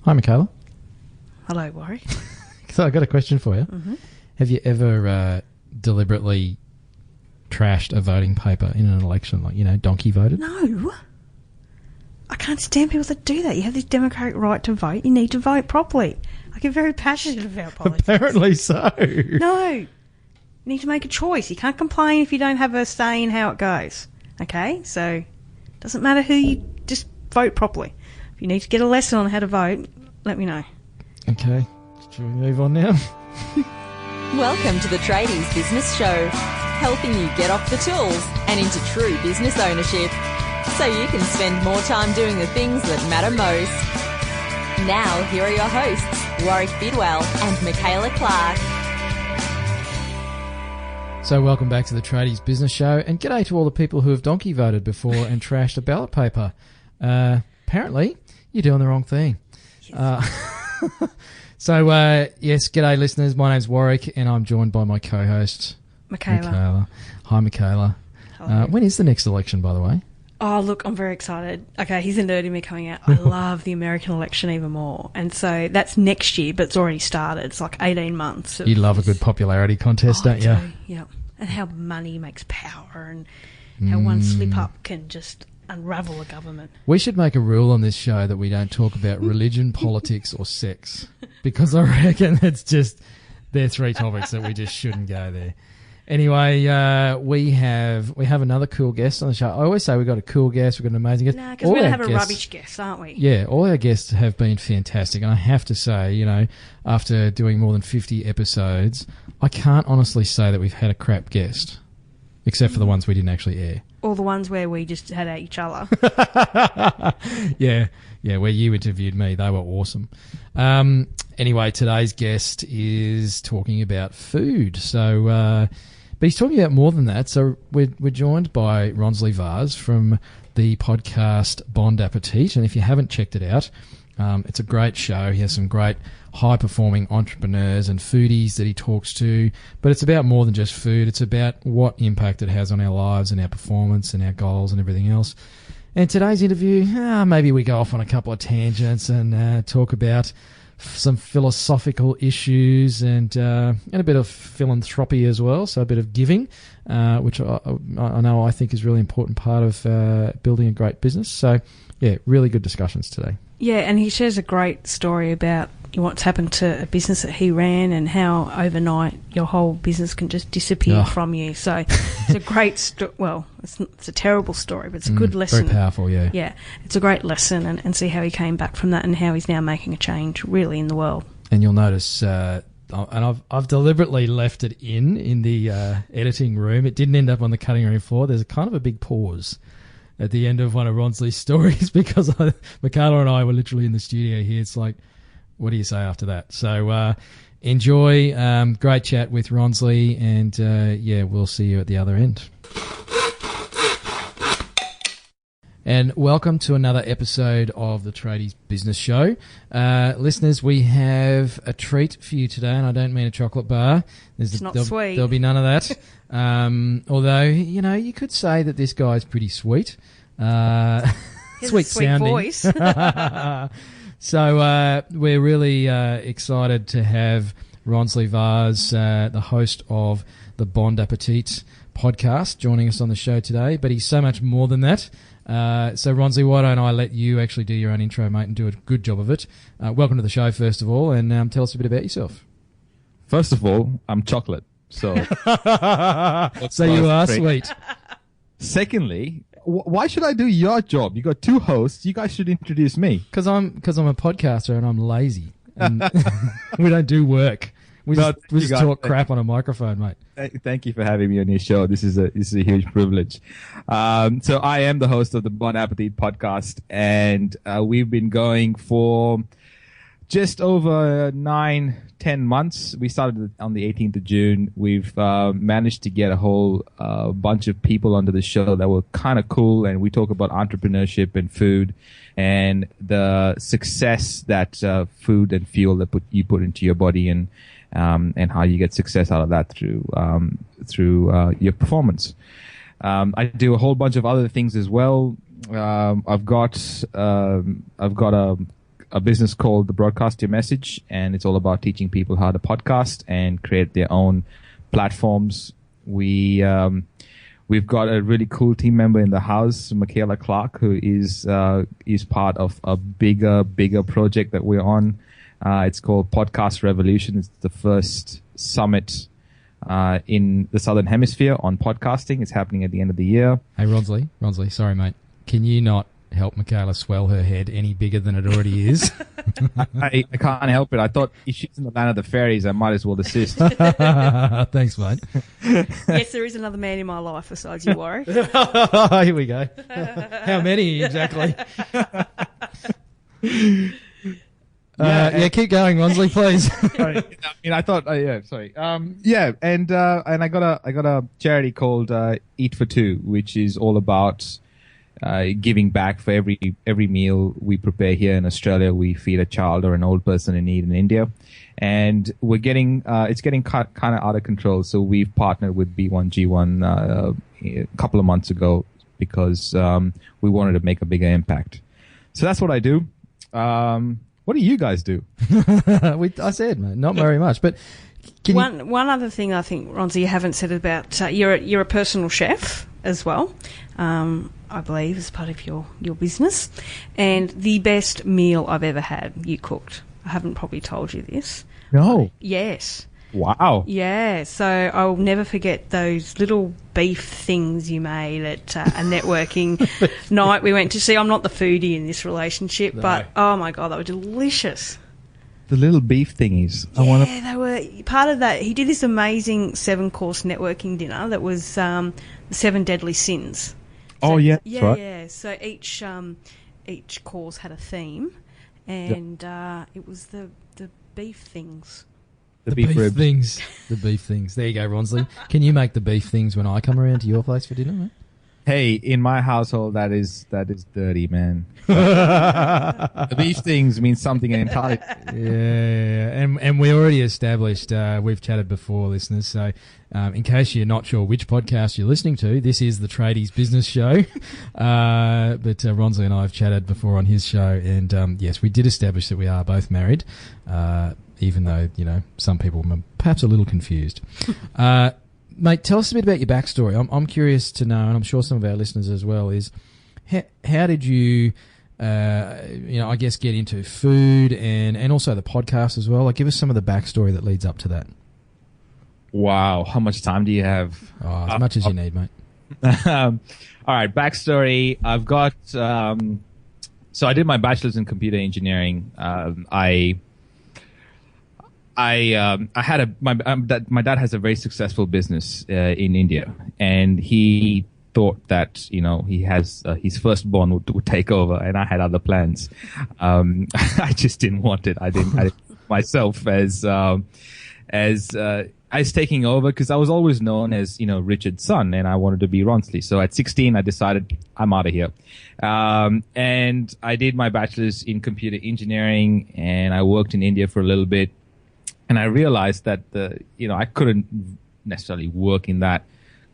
Hi, Michaela. Hello, Warwick. So I got a question for you. Mm-hmm. Have you ever deliberately trashed a voting paper in an election, like, donkey voted? No. I can't stand people that do that. You have this democratic right to vote. You need to vote properly. I get very passionate about politics. Apparently so. No. You need to make a choice. You can't complain if you don't have a say in how it goes. Okay? So, it doesn't matter who you... Just vote properly. If you need to get a lesson on how to vote, let me know. Okay. Shall we move on now? Welcome to the Tradies Business Show, helping you get off the tools and into true business ownership, so you can spend more time doing the things that matter most. Now, here are your hosts, Warwick Bidwell and Michaela Clark. So welcome back to the Tradies Business Show, and g'day to all the people who have donkey voted before and trashed a ballot paper. Apparently, you're doing the wrong thing. Yes. Yes, g'day listeners. My name's Warwick, and I'm joined by my co-host, Michaela. Hi, Michaela. When is the next election, by the way? Oh, look, I'm very excited. Okay, here's the nerd in me coming out. I love the American election even more. And so that's next year, but it's already started. It's like 18 months. You love a good popularity contest, don't you? Yeah. And how money makes power and how one slip-up can just unravel a government. We should make a rule on this show that we don't talk about religion, politics or sex, because I reckon they're three topics that we just shouldn't go there. Anyway, we have another cool guest on the show. I always say we've got a cool guest, we've got an amazing guest. No, because we're going to have a rubbish guest, aren't we? Yeah, all our guests have been fantastic. And I have to say, after doing more than 50 episodes, I can't honestly say that we've had a crap guest, except for the ones we didn't actually air. All the ones where we just had at each other. Yeah, where you interviewed me. They were awesome. Anyway, today's guest is talking about food. So... but he's talking about more than that. So we're joined by Ronsley Vaz from the podcast Bond Apetit. And if you haven't checked it out, it's a great show. He has some great high-performing entrepreneurs and foodies that he talks to. But it's about more than just food. It's about what impact it has on our lives and our performance and our goals and everything else. And today's interview, maybe we go off on a couple of tangents and talk about some philosophical issues and a bit of philanthropy as well, so a bit of giving, which I know I think is a really important part of building a great business. So, yeah, really good discussions today. Yeah, and he shares a great story about what's happened to a business that he ran and how overnight your whole business can just disappear from you. So it's a great it's a terrible story, but it's a good lesson. Very powerful, yeah. Yeah, it's a great lesson and see how he came back from that and how he's now making a change really in the world. And you'll notice, and I've deliberately left it in the editing room. It didn't end up on the cutting room floor. There's kind of a big pause at the end of one of Ronsley's stories because Michaela and I were literally in the studio here. It's like, what do you say after that? So enjoy. Great chat with Ronsley, and we'll see you at the other end. And welcome to another episode of the Tradies Business Show. Listeners, we have a treat for you today, and I don't mean a chocolate bar. It's not sweet. There'll be none of that. Although, you could say that this guy's pretty sweet. Sweet sounding. Voice. So we're really excited to have Ronsley Vaz, the host of the Bond Apetit podcast, joining us on the show today. But he's so much more than that. So Ronsley, why don't I let you actually do your own intro, mate, and do a good job of it. Welcome to the show, first of all, and tell us a bit about yourself. First of all, I'm chocolate. So you are sweet. Secondly, why should I do your job? You got two hosts. You guys should introduce me. Because I'm a podcaster and I'm lazy. And we don't do work. We just talk crap on a microphone, mate. Thank you for having me on your show. This is a huge privilege. So I am the host of the Bond Apetit podcast, and we've been going for just over 9-10 months. We started on the 18th of June. We've managed to get a whole bunch of people onto the show that were kind of cool, and we talk about entrepreneurship and food and the success that food and fuel that you put into your body, and how you get success out of that through your performance. I do a whole bunch of other things as well. I've got a a business called the Broadcast Your Message, and it's all about teaching people how to podcast and create their own platforms. We've got a really cool team member in the house, Michaela Clark, who is part of a bigger project that we're on. It's called Podcast Revolution. It's the first summit in the Southern Hemisphere on podcasting. It's happening at the end of the year. Hey, Ronsley, sorry, mate. Can you not help Michaela swell her head any bigger than it already is? I can't help it. I thought if she's in the land of the fairies, I might as well assist. Thanks, mate. Yes, there is another man in my life besides you, Warwick. Here we go. How many exactly? Keep going, Ronsley, please. Sorry. I mean, I thought, sorry. And I got a charity called Eat for Two, which is all about giving back. For every meal we prepare here in Australia, we feed a child or an old person in need in India, and we're getting it's getting kind of out of control. So we've partnered with B1G1 a couple of months ago because we wanted to make a bigger impact. So that's what I do. What do you guys do? I said, mate, not very much. But one other thing I think, Ronzi, you haven't said about you're a personal chef as well. I believe as part of your business, and the best meal I've ever had you cooked. I haven't probably told you this. No. Yes. Wow. Yeah, so I'll never forget those little beef things you made at a networking night we went to see. I'm not the foodie in this relationship, but oh my God, they were delicious. The little beef thingies. Yeah, they were part of that. He did this amazing 7-course networking dinner that was the 7 Deadly Sins. So, yeah. Yeah. So each course had a theme, and it was the beef things. The beef ribs. Things. The beef things. There you go, Ronsley. Can you make the beef things when I come around to your place for dinner, mate? Hey, in my household, that is dirty, man. The beef things mean something entirely. Yeah. And we already established, we've chatted before, listeners, so in case you're not sure which podcast you're listening to, this is the Tradies Business Show. But Ronsley and I have chatted before on his show, and yes, we did establish that we are both married, even though, some people are perhaps a little confused. Mate, tell us a bit about your backstory. I'm curious to know, and I'm sure some of our listeners as well, is how did you, I guess, get into food and also the podcast as well? Like, give us some of the backstory that leads up to that. Wow. How much time do you have? Oh, as much as you need, mate. All right. Backstory. I've got, so I did my bachelor's in computer engineering. My dad has a very successful business in India, and he thought that he has his firstborn would take over, and I had other plans. I just didn't want it. I didn't myself as taking over, because I was always known as Richard's son, and I wanted to be Ronsley. So at 16, I decided I'm out of here, and I did my bachelor's in computer engineering, and I worked in India for a little bit. And I realized that I couldn't necessarily work in that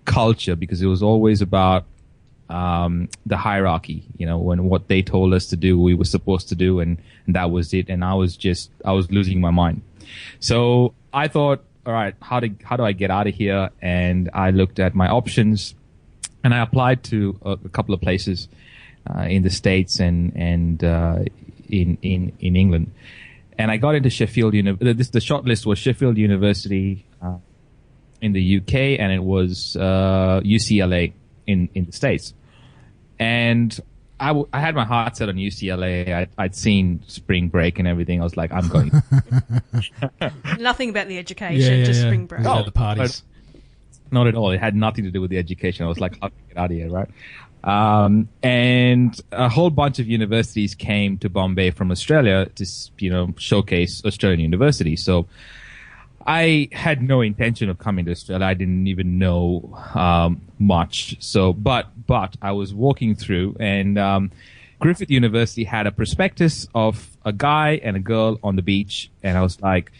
culture, because it was always about the hierarchy. When what they told us to do, we were supposed to do, and that was it. And I was losing my mind. So I thought, all right, how do I get out of here? And I looked at my options, and I applied to a couple of places in the States and in England. And I got into Sheffield University. The shortlist was Sheffield University in the UK, and it was UCLA in the States. And I had my heart set on UCLA. I'd seen Spring Break and everything. I was like, I'm going. Nothing about the education, just Spring Break. Oh, the parties. Not at all. It had nothing to do with the education. I was like, I'll get out of here, right? And a whole bunch of universities came to Bombay from Australia to, showcase Australian universities. So I had no intention of coming to Australia. I didn't even know much. So, but I was walking through, and Griffith University had a prospectus of a guy and a girl on the beach, and I was like,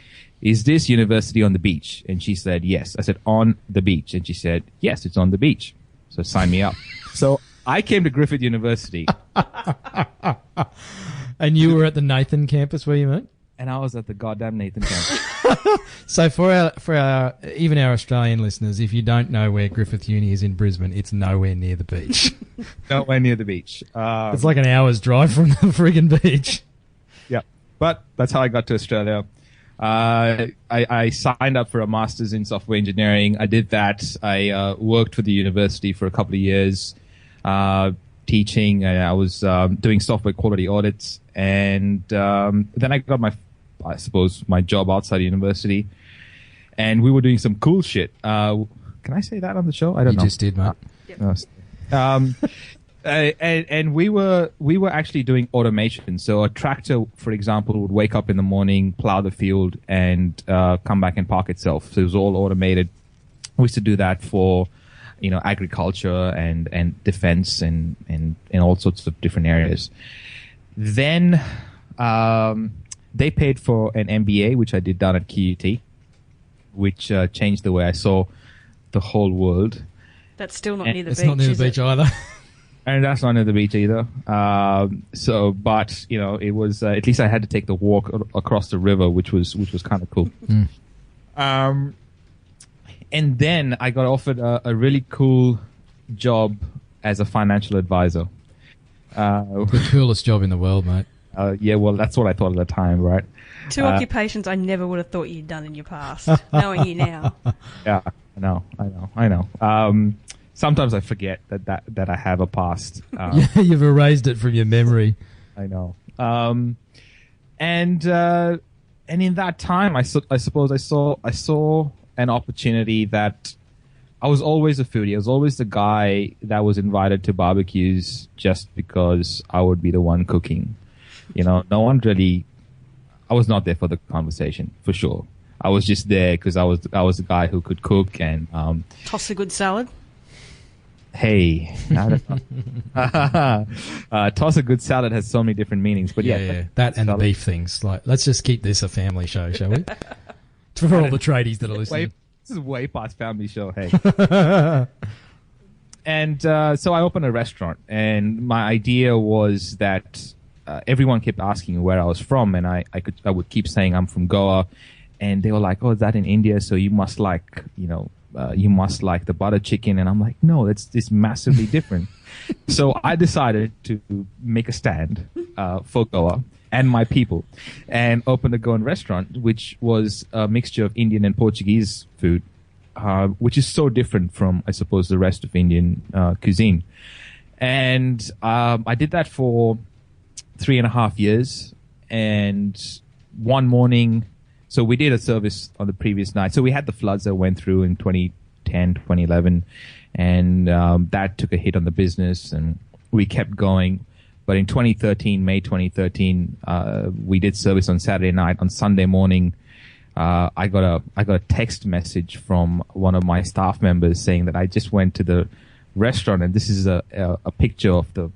"Is this university on the beach?" And she said, "Yes." I said, "On the beach?" And she said, "Yes, it's on the beach." So sign me up. So I came to Griffith University. And you were at the Nathan campus, were you, mate? And I was at the goddamn Nathan campus. So for our even our Australian listeners, if you don't know where Griffith Uni is in Brisbane, it's nowhere near the beach. Nowhere near the beach. It's like an hour's drive from the friggin' beach. Yeah, but that's how I got to Australia. I signed up for a master's in software engineering. I did that. I worked for the university for a couple of years, teaching. And I was doing software quality audits, and then I got my job outside university, and we were doing some cool shit. Can I say that on the show? I don't know. You just did, mate. And we were actually doing automation. So a tractor, for example, would wake up in the morning, plow the field, and come back and park itself. So it was all automated. We used to do that for, agriculture and defense and all sorts of different areas. Then they paid for an MBA, which I did down at QUT, which changed the way I saw the whole world. That's still not near the beach. It's not near the beach either. And that's not near the beach either. But it was at least I had to take the walk across the river, which was kind of cool. And then I got offered a really cool job as a financial advisor. The coolest job in the world, mate. Yeah, well, that's what I thought at the time, right? Two occupations I never would have thought you'd done in your past, knowing you now. Yeah, I know. Sometimes I forget that I have a past. Yeah, you've erased it from your memory. I know. And in that time, I suppose I saw an opportunity that I was always a foodie. I was always the guy that was invited to barbecues just because I would be the one cooking. No one really. I was not there for the conversation, for sure. I was just there because I was the guy who could cook and toss a good salad. Hey, toss a good salad has so many different meanings, but yeah. That and the beef things. Like, let's just keep this a family show, shall we? For all the tradies that are listening. This is way past family show. Hey. And so I opened a restaurant, and my idea was that everyone kept asking where I was from, and I would keep saying I'm from Goa, and they were like, "Oh, is that in India? So you must like the butter chicken." And I'm like, "No, it's massively different." So I decided to make a stand for Goa and my people, and opened a Goan restaurant, which was a mixture of Indian and Portuguese food, which is so different from, I suppose, the rest of Indian cuisine. And I did that for 3.5 years. And one morning, so we did a service on the previous night. So we had the floods that went through in 2010, 2011, and that took a hit on the business, and we kept going. But in 2013, May 2013, we did service on Saturday night. On Sunday morning, I got a text message from one of my staff members saying that I just went to the restaurant, and this is a picture of the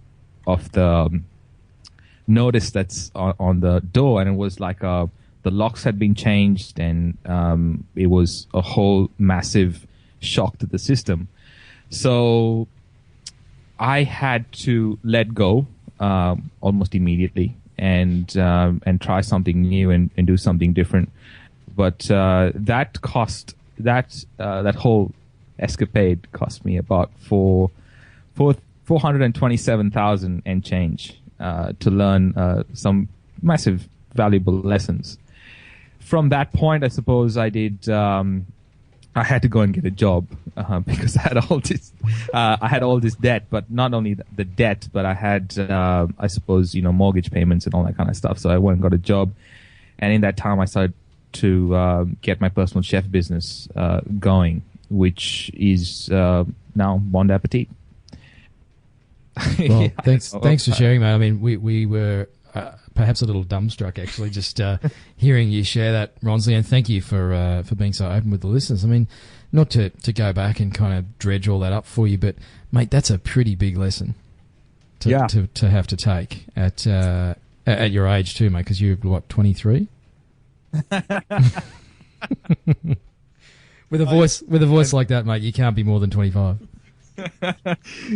notice that's on the door, and it was like the locks had been changed, and it was a whole massive shock to the system. So I had to let go almost immediately and try something new and do something different. But that whole escapade cost me about $427,000 and change to learn some massive valuable lessons. From that point, I suppose I I had to go and get a job because I had all this debt. But not only the debt, but I had I suppose mortgage payments and all that kind of stuff. So I went and got a job, and in that time I started to get my personal chef business going, which is now Bond Apetit. Well, thanks for sharing, mate. I mean, we were perhaps a little dumbstruck, actually, just hearing you share that, Ronsley, and thank you for being so open with the listeners. I mean, not to go back and kind of dredge all that up for you, but, mate, that's a pretty big lesson to have to take at your age too, mate, because you're, 23? With a voice like that, mate, you can't be more than 25.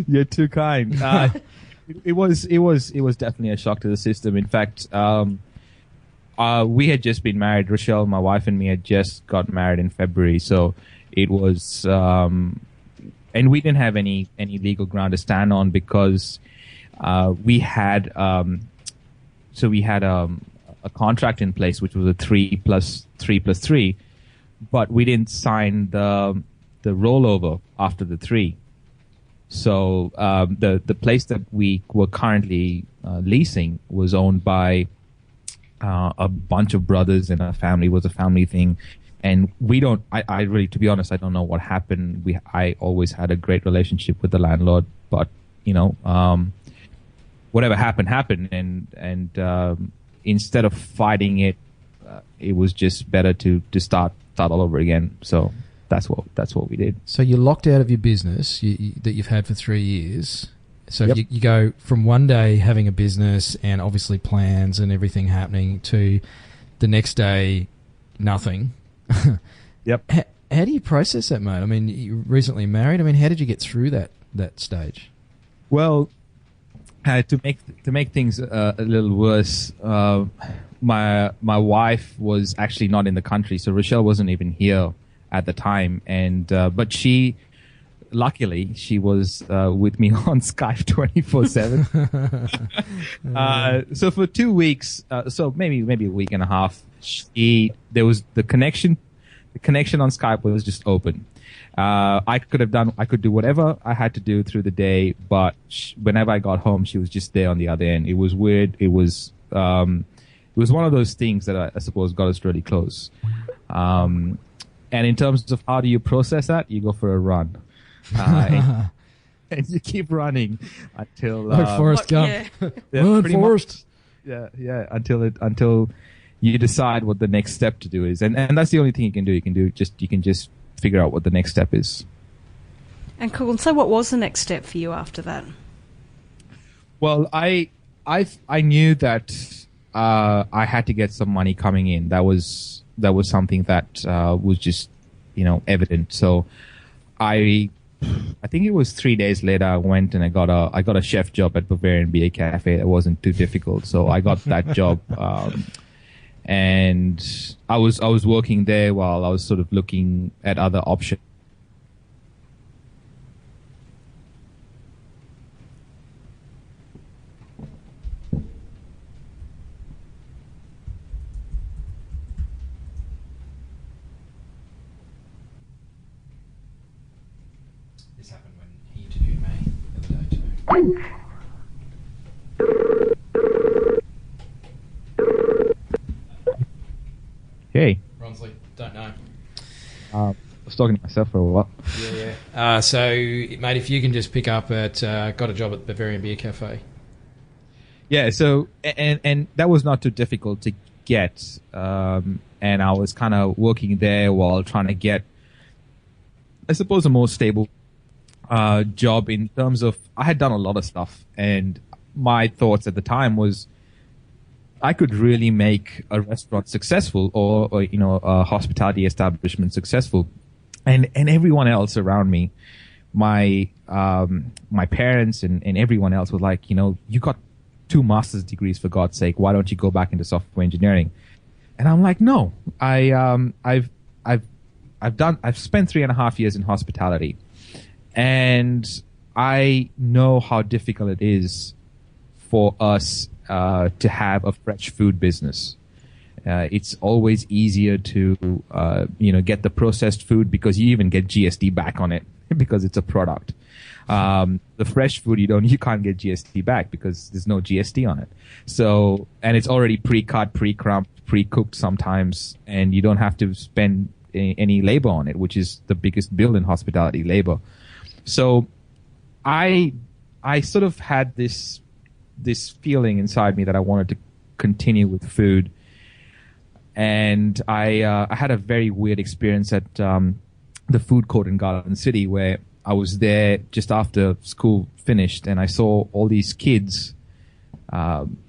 You're too kind. it was definitely a shock to the system. In fact, we had just been married. Rochelle, my wife, and me had just got married in February, so it was, and we didn't have any legal ground to stand on because we had a contract in place, which was a 3+3+3, but we didn't sign the rollover after the 3. So the place that we were currently leasing was owned by a bunch of brothers and a family. It was a family thing, and I really, to be honest, I don't know what happened. I always had a great relationship with the landlord, but whatever happened, and instead of fighting it, it was just better to start all over again. So that's what we did. So you're locked out of your business that you've had for 3 years. So Yep. you go from one day having a business and obviously plans and everything happening to the next day, nothing. Yep. How do you process that, mate? I mean, you recently married. I mean, how did you get through that stage? Well, to make things a little worse, my wife was actually not in the country, so Rochelle wasn't even here at the time, and but luckily she was with me on Skype 24/7. So for 2 weeks, so maybe a week and a half, there was the connection on Skype was just open. I could do whatever I had to do through the day, but whenever I got home, she was just there on the other end. It was weird. It was one of those things that I suppose got us really close. And in terms of how do you process that, you go for a run, and you keep running until Like Forrest Gump. Yeah. Run, pretty Forrest. much. Yeah, until you decide what the next step to do is, and that's the only thing you can do. You can just figure out what the next step is. And cool. And so, what was the next step for you after that? Well, I knew that I had to get some money coming in. That was something that was just evident. So I think it was 3 days later I went and I got a chef job at Bavarian Beer Cafe. That wasn't too difficult, so I got that job. And I was working there while I was sort of looking at other options. This happened when he interviewed me the other day too. Hey, Ronsley, don't know. I was talking to myself for a while. Yeah. So, mate, if you can just pick up at got a job at Bavarian Beer Cafe. Yeah, so and that was not too difficult to get, and I was kind of working there while trying to get, I suppose, a more stable job in terms of I had done a lot of stuff, and my thoughts at the time was I could really make a restaurant successful or a hospitality establishment successful, and everyone else around me, my parents and everyone else was like, you got 2 master's degrees, for God's sake, why don't you go back into software engineering? And I'm like, no, I've spent 3.5 years in hospitality, and I know how difficult it is for us to have a fresh food business. It's always easier to get the processed food because you even get GST back on it because it's a product. The fresh food you can't get GST back because there's no GST on it. So, and it's already pre-cut, pre-crumped, pre-cooked sometimes, and you don't have to spend any labor on it, which is the biggest bill in hospitality, labor. So I sort of had this feeling inside me that I wanted to continue with food. And I had a very weird experience at the food court in Garden City, where I was there just after school finished, and I saw all these kids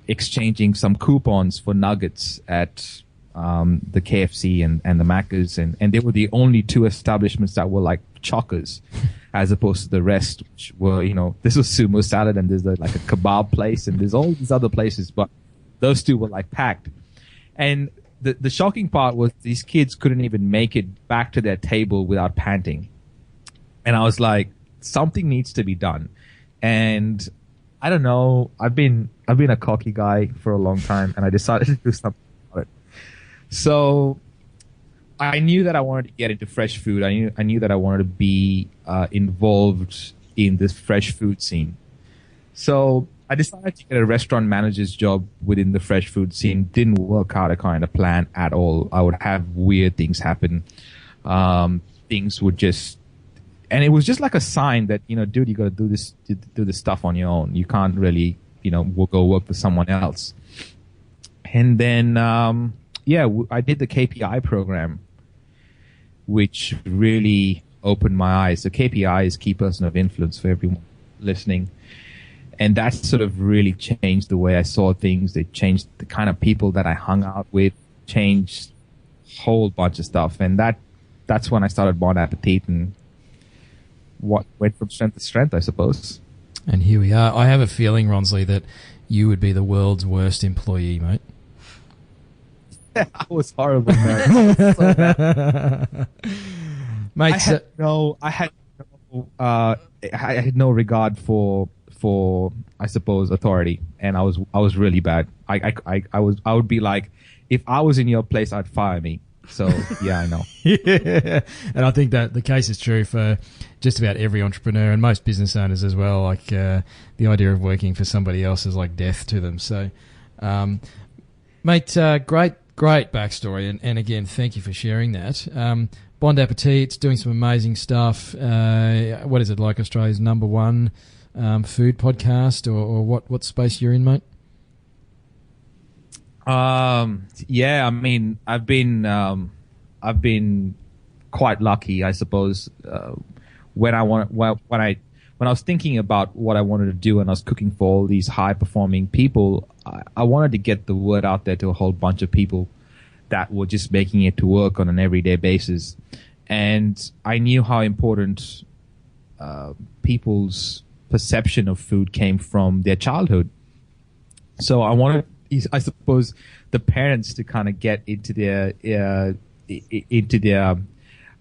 exchanging some coupons for nuggets at the KFC and the Macca's, and they were the only 2 establishments that were like chockers, as opposed to the rest, which were, this was sumo salad, and there's like a kebab place, and there's all these other places, but those two were like packed. And the shocking part was these kids couldn't even make it back to their table without panting. And I was like, something needs to be done. And I don't know, I've been a cocky guy for a long time, and I decided to do something about it. So I knew that I wanted to get into fresh food. I knew that I wanted to be involved in this fresh food scene. So I decided to get a restaurant manager's job within the fresh food scene. Didn't work out a kind of plan at all. I would have weird things happen. Things would just, and it was just like a sign that, dude, you got to do this stuff on your own. You can't really, go work for someone else. And then, I did the KPI program, which really opened my eyes. So KPI is key person of influence for everyone listening. And that sort of really changed the way I saw things. It changed the kind of people that I hung out with, changed a whole bunch of stuff. And that's when I started Bond Apetit, and what went from strength to strength, I suppose. And here we are. I have a feeling, Ronsley, that you would be the world's worst employee, mate. I was horrible, man. I was so bad. Mate, I had no regard for I suppose authority, and I was really bad. I would be like, if I was in your place, I'd fire me. So yeah, I know. Yeah. And I think that the case is true for just about every entrepreneur and most business owners as well. Like the idea of working for somebody else is like death to them. So, mate, great backstory, and again, thank you for sharing that. Bond Apetit, doing some amazing stuff. What is it, like Australia's number one food podcast, or what space you're in, mate? Yeah, I mean, I've been quite lucky, I suppose. When I was thinking about what I wanted to do, and I was cooking for all these high performing people, I wanted to get the word out there to a whole bunch of people that were just making it to work on an everyday basis. And I knew how important people's perception of food came from their childhood. So I wanted, I suppose, the parents to kind of get into their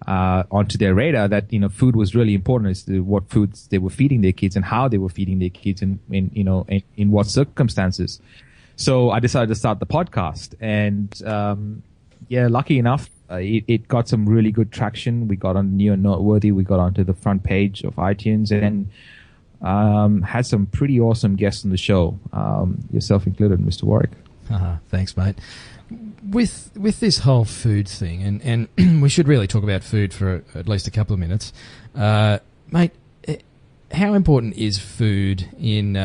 onto their radar that food was really important as to what foods they were feeding their kids and how they were feeding their kids, and in what circumstances. So I decided to start the podcast, and lucky enough, it got some really good traction. We got on New and Noteworthy. We got onto the front page of iTunes, and had some pretty awesome guests on the show, yourself included, Mr. Warwick. Thanks, mate. With this whole food thing, and we should really talk about food for at least a couple of minutes, mate. How important is food in,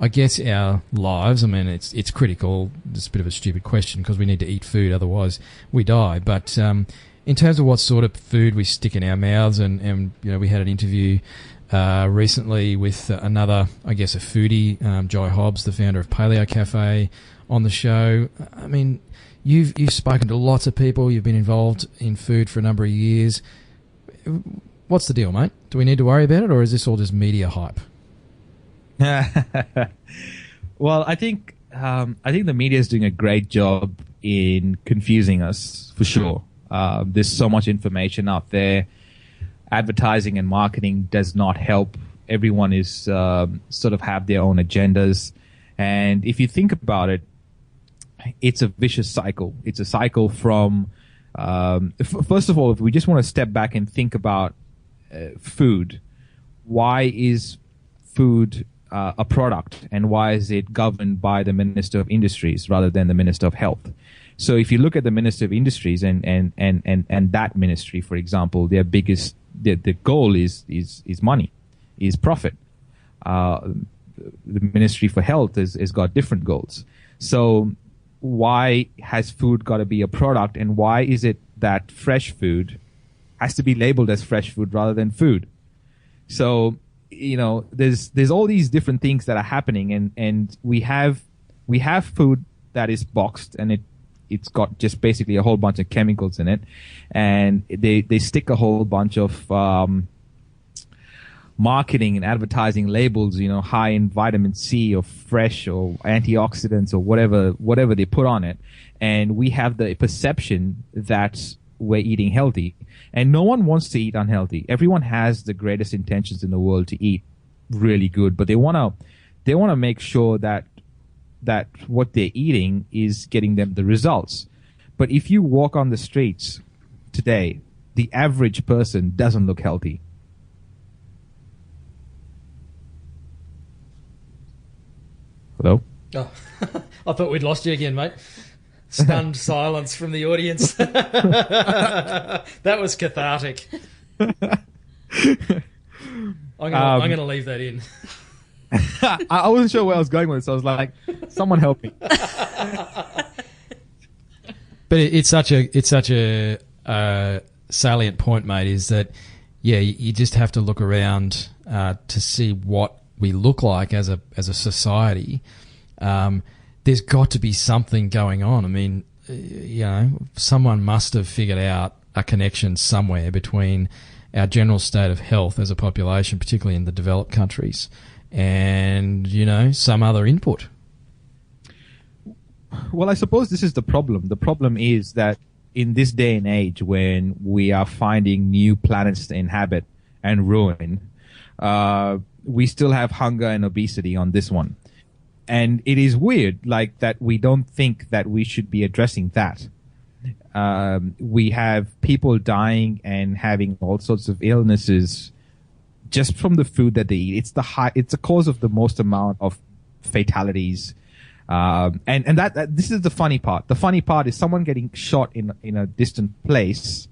I guess, our lives? I mean, it's critical. It's a bit of a stupid question because we need to eat food, otherwise we die. But in terms of what sort of food we stick in our mouths, and we had an interview recently with another, I guess, a foodie, Jai Hobbs, the founder of Paleo Cafe, on the show. I mean, you've spoken to lots of people. You've been involved in food for a number of years. What's the deal, mate? Do we need to worry about it, or is this all just media hype? Well, I think the media is doing a great job in confusing us, for sure. There's so much information out there. Advertising and marketing does not help. Everyone is sort of have their own agendas, and if you think about it, it's a vicious cycle. It's a cycle from first of all, if we just want to step back and think about food, why is food a product, and why is it governed by the Minister of Industries rather than the Minister of Health? So if you look at the Minister of Industries and that ministry, for example, their biggest the goal is money, is profit. The Ministry for Health has got different goals. So why has food got to be a product, and why is it that fresh food has to be labeled as fresh food rather than food? So there's all these different things that are happening, and we have food that is boxed, and it's got just basically a whole bunch of chemicals in it, and they stick a whole bunch of marketing and advertising labels, high in vitamin C or fresh or antioxidants or whatever they put on it, and we have the perception that we're eating healthy, and no one wants to eat unhealthy. Everyone has the greatest intentions in the world to eat really good, but they want to make sure that what they're eating is getting them the results. But if you walk on the streets today, the average person doesn't look healthy. Hello? Oh, I thought we'd lost you again, mate. Stunned silence from the audience. That was cathartic. I'm gonna leave that in. I wasn't sure where I was going with it, so I was like, someone help me. But it's such a salient point, mate, is that, you just have to look around to see what we look like as a society. There's got to be something going on. I mean, someone must have figured out a connection somewhere between our general state of health as a population, particularly in the developed countries, and, some other input. Well, I suppose this is the problem. The problem is that in this day and age, when we are finding new planets to inhabit and ruin, we still have hunger and obesity on this one. And it is weird, that we don't think that we should be addressing that. We have people dying and having all sorts of illnesses just from the food that they eat. It's the cause of the most amount of fatalities. And this is the funny part. The funny part is someone getting shot in a distant place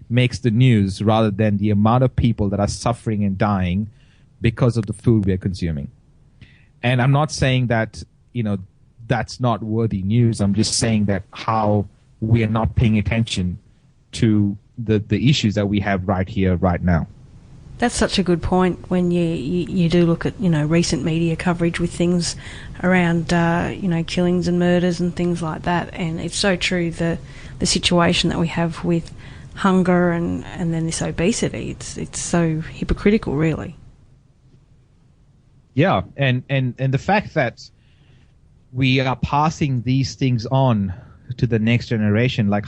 makes the news rather than the amount of people that are suffering and dying because of the food we are consuming. And I'm not saying that, that's not worthy news. I'm just saying that how we are not paying attention to the issues that we have right here, right now. That's such a good point when you do look at, recent media coverage with things around, killings and murders and things like that. And it's so true, the situation that we have with hunger and then this obesity. It's so hypocritical, really. Yeah, and the fact that we are passing these things on to the next generation, these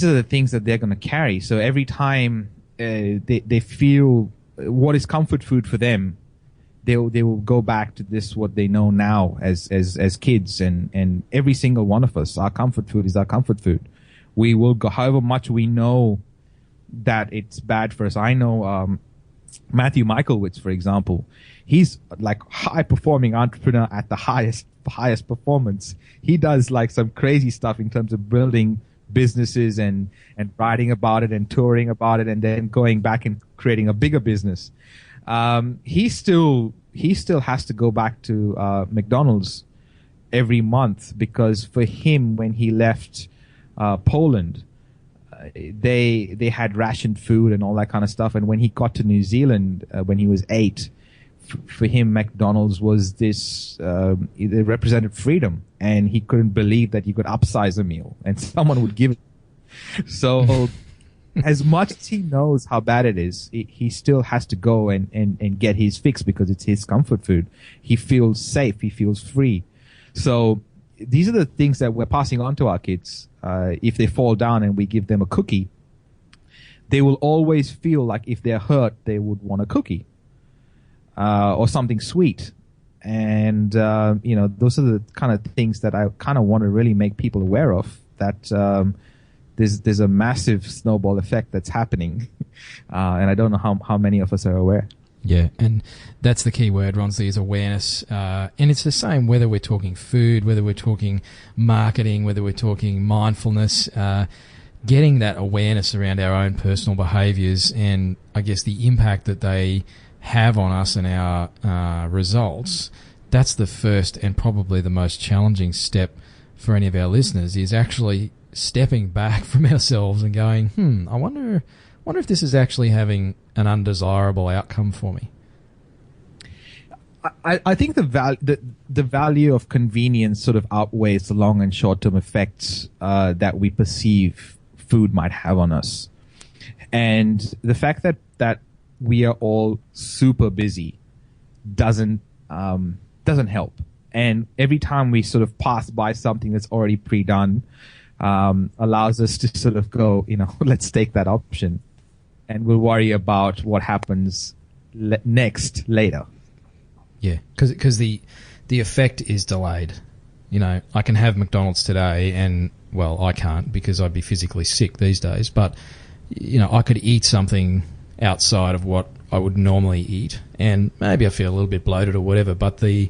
are the things that they're going to carry. So every time they feel what is comfort food for them, they will go back to this, what they know now as kids, and every single one of us, our comfort food is our comfort food. We will go, however much we know that it's bad for us. I know, Matthew Michaelowicz, for example, he's high performing entrepreneur at the highest performance. He does some crazy stuff in terms of building businesses and writing about it and touring about it and then going back and creating a bigger business. He still has to go back to McDonald's every month because for him, when he left Poland, they had rationed food and all that kind of stuff. And when he got to New Zealand, when he was 8, for him, McDonald's was this, it represented freedom, and he couldn't believe that you could upsize a meal and someone would give it. So as much as he knows how bad it is, he still has to go and get his fix because it's his comfort food. He feels safe. He feels free. So these are the things that we're passing on to our kids. If they fall down and we give them a cookie, they will always feel like if they're hurt, they would want a cookie, or something sweet. And, those are the kind of things that I kind of want to really make people aware of, that, there's a massive snowball effect that's happening. And I don't know how many of us are aware. Yeah, and that's the key word, Ronsley, is awareness. And it's the same whether we're talking food, whether we're talking marketing, whether we're talking mindfulness, getting that awareness around our own personal behaviours and, I guess, the impact that they have on us and our results. That's the first and probably the most challenging step for any of our listeners, is actually stepping back from ourselves and going, I wonder if this is actually having an undesirable outcome for me. I think the value of convenience sort of outweighs the long and short term effects that we perceive food might have on us, and the fact that we are all super busy doesn't help. And every time we sort of pass by something that's already pre-done, allows us to sort of go, let's take that option, and we'll worry about what happens next later. Yeah, because the effect is delayed. I can have McDonald's today, and well, I can't because I'd be physically sick these days. But I could eat something outside of what I would normally eat, and maybe I feel a little bit bloated or whatever. But the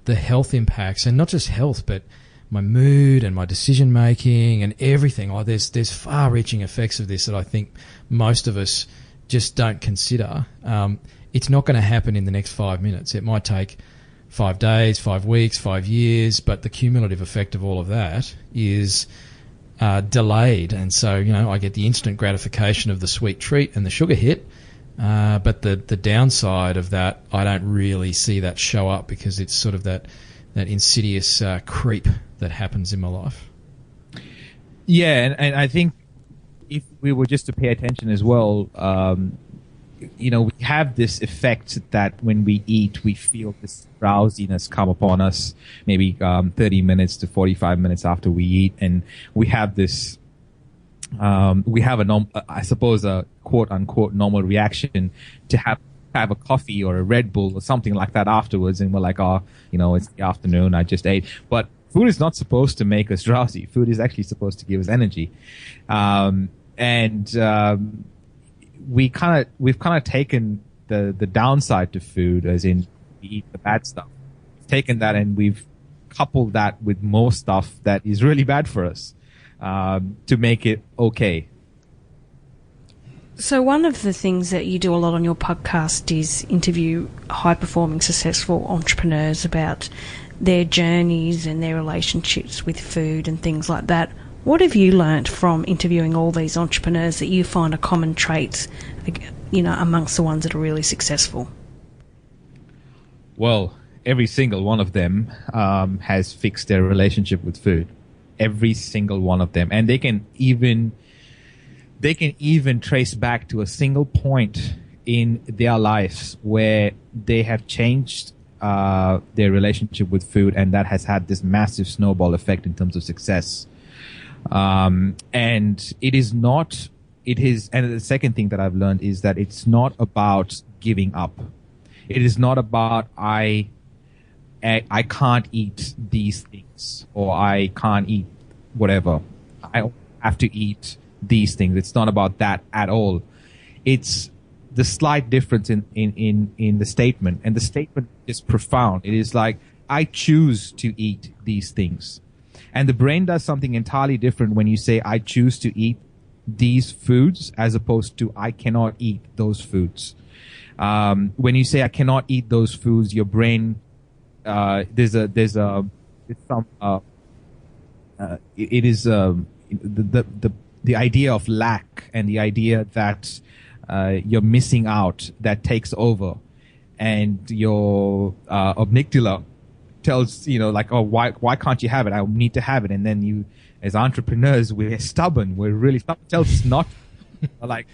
health impacts, and not just health, but my mood and my decision making and everything. There's far-reaching effects of this that I think most of us just don't consider. It's not going to happen in the next 5 minutes. It might take 5 days, 5 weeks, 5 years, but the cumulative effect of all of that is delayed. And so, I get the instant gratification of the sweet treat and the sugar hit, but the downside of that, I don't really see that show up because it's sort of that insidious creep that happens in my life. Yeah, and I think if we were just to pay attention as well, we have this effect that when we eat, we feel this drowsiness come upon us, maybe 30 minutes to 45 minutes after we eat, and we have this, I suppose a quote unquote normal reaction to have a coffee or a Red Bull or something like that afterwards, and we're like, it's the afternoon, I just ate. But food is not supposed to make us drowsy. Food is actually supposed to give us energy, we've kind of taken the downside to food, as in we eat the bad stuff. We've taken that and we've coupled that with more stuff that is really bad for us, to make it okay. So one of the things that you do a lot on your podcast is interview high-performing, successful entrepreneurs about their journeys and their relationships with food and things like that. What have you learnt from interviewing all these entrepreneurs that you find are common traits, amongst the ones that are really successful? Well, every single one of them has fixed their relationship with food. Every single one of them. And they can even trace back to a single point in their lives where they have changed their relationship with food, and that has had this massive snowball effect in terms of success. And and the second thing that I've learned is that it's not about giving up. It is not about I can't eat these things, or I can't eat whatever. I have to eat these things. It's not about that at all. It's the slight difference in the statement, and the statement is profound. It is like, I choose to eat these things. And the brain does something entirely different when you say, I choose to eat these foods, as opposed to I cannot eat those foods. When you say I cannot eat those foods, your brain, the idea of lack and the idea that you're missing out that takes over, and your amygdala tells, why can't you have it? I need to have it. And then you, as entrepreneurs, we're stubborn. We're really stubborn. Tells us not. Like,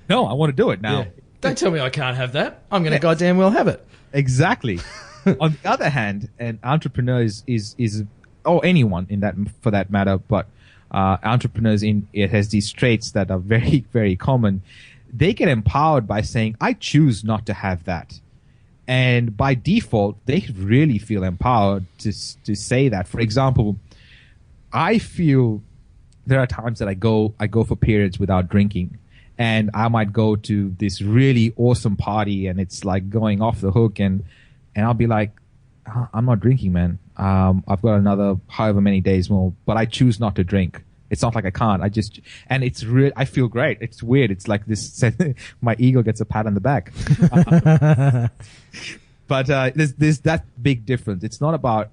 no, I want to do it now. Yeah. Don't tell me I can't have that. I'm going to goddamn well have it. Exactly. On the other hand, an entrepreneur is or anyone in that, for that matter, but entrepreneurs it has these traits that are very, very common. They get empowered by saying, I choose not to have that. And by default, they really feel empowered to say that. For example, I feel there are times that I go for periods without drinking, and I might go to this really awesome party, and it's like going off the hook, and I'll be like, I'm not drinking, man. I've got another however many days more, but I choose not to drink. It's not like I can't. And it's real. I feel great. It's weird. It's like this. My ego gets a pat on the back. But there's that big difference. It's not about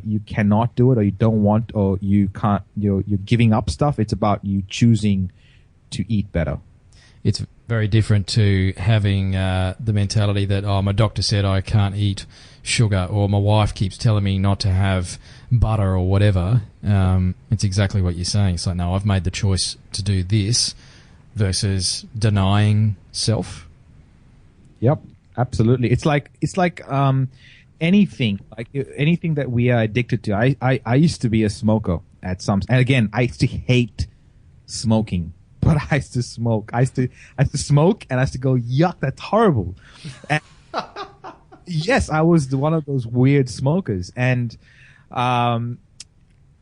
you cannot do it, or you don't want, or you can't. You're giving up stuff. It's about you choosing to eat better. It's Very different to having the mentality that, oh, my doctor said I can't eat sugar, or my wife keeps telling me not to have butter or whatever. It's exactly what you're saying. It's like, no, I've made the choice to do this versus denying self. Yep, absolutely. It's like anything that we are addicted to. I used to be a smoker at some, and again, I used to hate smoking, but I used to smoke. I used to smoke, and I used to go, yuck, that's horrible. And yes, I was one of those weird smokers, and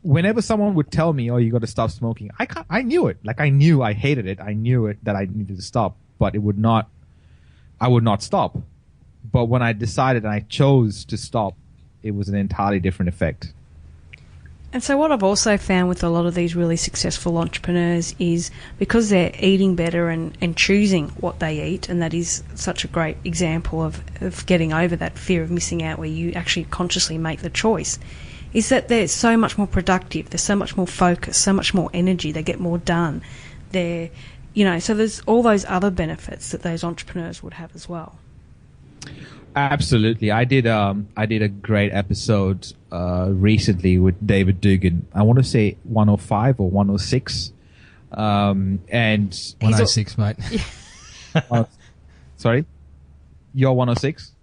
whenever someone would tell me, "Oh, you got to stop smoking," I knew it. Like, I knew I hated it. I knew it that I needed to stop, but I would not stop. But when I decided and I chose to stop, it was an entirely different effect. And so what I've also found with a lot of these really successful entrepreneurs is because they're eating better and choosing what they eat, and that is such a great example of getting over that fear of missing out, where you actually consciously make the choice, is that they're so much more productive, they're so much more focused, so much more energy, they get more done. They're, so there's all those other benefits that those entrepreneurs would have as well. Absolutely. I did a great episode recently with David Dugan. I want to say 105 or 106. And 106, mate. Sorry? You're 106?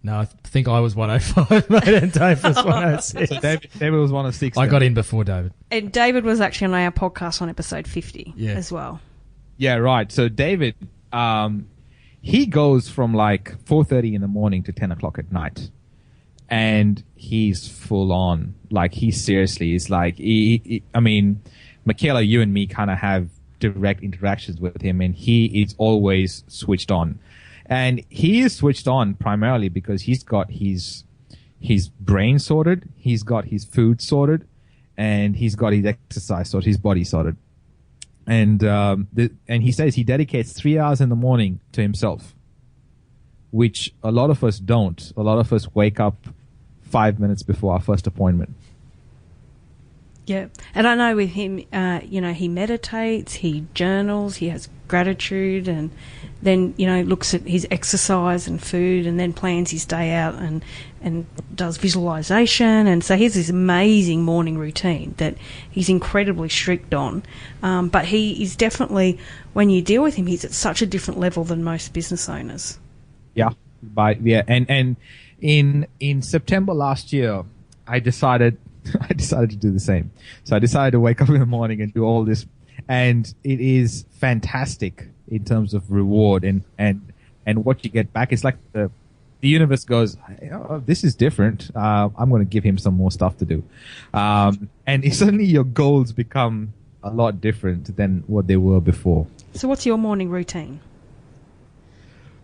No, I think I was 105, mate, and Dave was 106. So David was 106. I got in before David. And David was actually on our podcast on episode 50 as well. Yeah, right. So David, he goes from like 4:30 in the morning to 10 o'clock at night, and he's full on. Like, he seriously is like, I mean, Michaela, you and me kind of have direct interactions with him, and he is always switched on. And he is switched on primarily because he's got his brain sorted, he's got his food sorted, and he's got his exercise sorted, his body sorted. And and he says he dedicates 3 hours in the morning to himself, which a lot of us don't. A lot of us wake up 5 minutes before our first appointment. Yeah, and I know with him, he meditates, he journals, he has gratitude, and then, looks at his exercise and food, and then plans his day out and does visualization. And so he has this amazing morning routine that he's incredibly strict on. But he is definitely, when you deal with him, he's at such a different level than most business owners. Yeah, and in September last year, I decided to do the same. So I decided to wake up in the morning and do all this, and it is fantastic in terms of reward and what you get back. It's like the universe goes, oh, this is different. I'm going to give him some more stuff to do. And suddenly your goals become a lot different than what they were before. So what's your morning routine?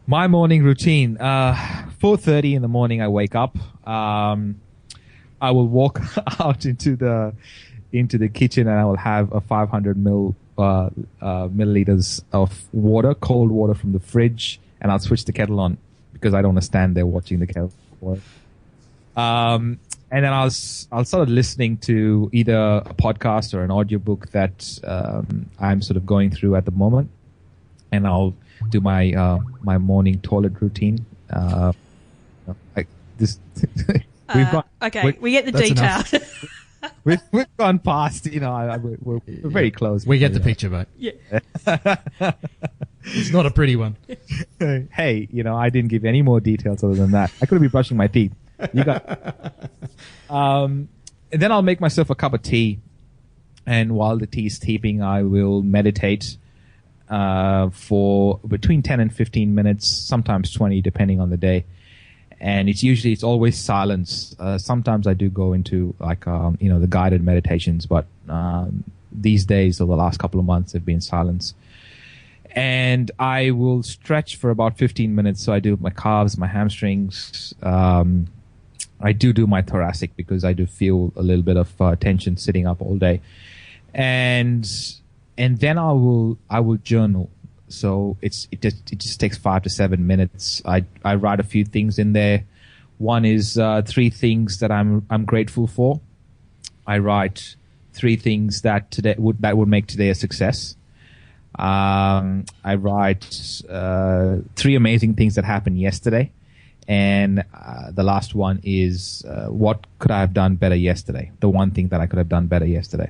My morning routine, 4:30 in the morning I wake up. I will walk out into the kitchen, and I will have a 500 milliliters of water, cold water from the fridge, and I'll switch the kettle on because I don't want to stand there watching the kettle boil. And then I'll start listening to either a podcast or an audiobook that I'm sort of going through at the moment, and I'll do my my morning toilet routine. Like this. We get the detail. We've gone past, we're very close. We get the picture, mate. Yeah. It's not a pretty one. Hey, I didn't give any more details other than that. I could be brushing my teeth. You got. And then I'll make myself a cup of tea, and while the tea is steeping, I will meditate for between 10 and 15 minutes, sometimes 20, depending on the day. And it's always silence. Sometimes I do go into the guided meditations, but these days or the last couple of months have been silence. And I will stretch for about 15 minutes. So I do my calves, my hamstrings. I do my thoracic because I do feel a little bit of tension sitting up all day. And then I will journal. So it just takes 5 to 7 minutes. I write a few things in there. One is 3 things that I'm grateful for. I write 3 things that would make today a success. I write 3 amazing things that happened yesterday. And the last one is what could I have done better yesterday? The one thing that I could have done better yesterday.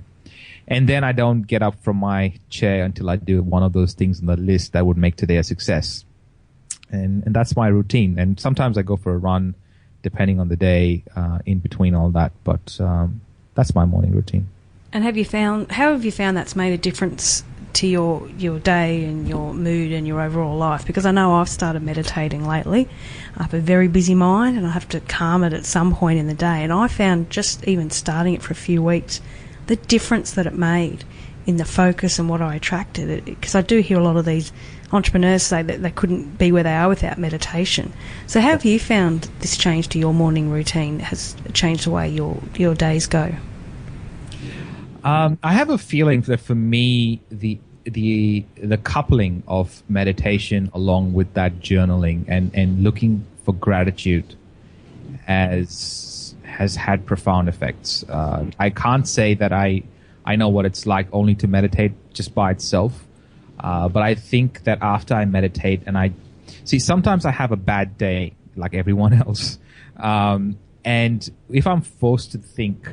And then I don't get up from my chair until I do one of those things on the list that would make today a success. And that's my routine. And sometimes I go for a run, depending on the day, in between all that. But that's my morning routine. And how have you found that's made a difference to your day and your mood and your overall life? Because I know I've started meditating lately. I have a very busy mind and I have to calm it at some point in the day. And I found just even starting it for a few weeks, the difference that it made in the focus and what I attracted. Because I do hear a lot of these entrepreneurs say that they couldn't be where they are without meditation. So how have you found this change to your morning routine has changed the way your days go? I have a feeling that for me, the coupling of meditation along with that journaling and looking for gratitude has had profound effects. I can't say that I know what it's like only to meditate just by itself, but I think that after I meditate and sometimes I have a bad day like everyone else, and if I'm forced to think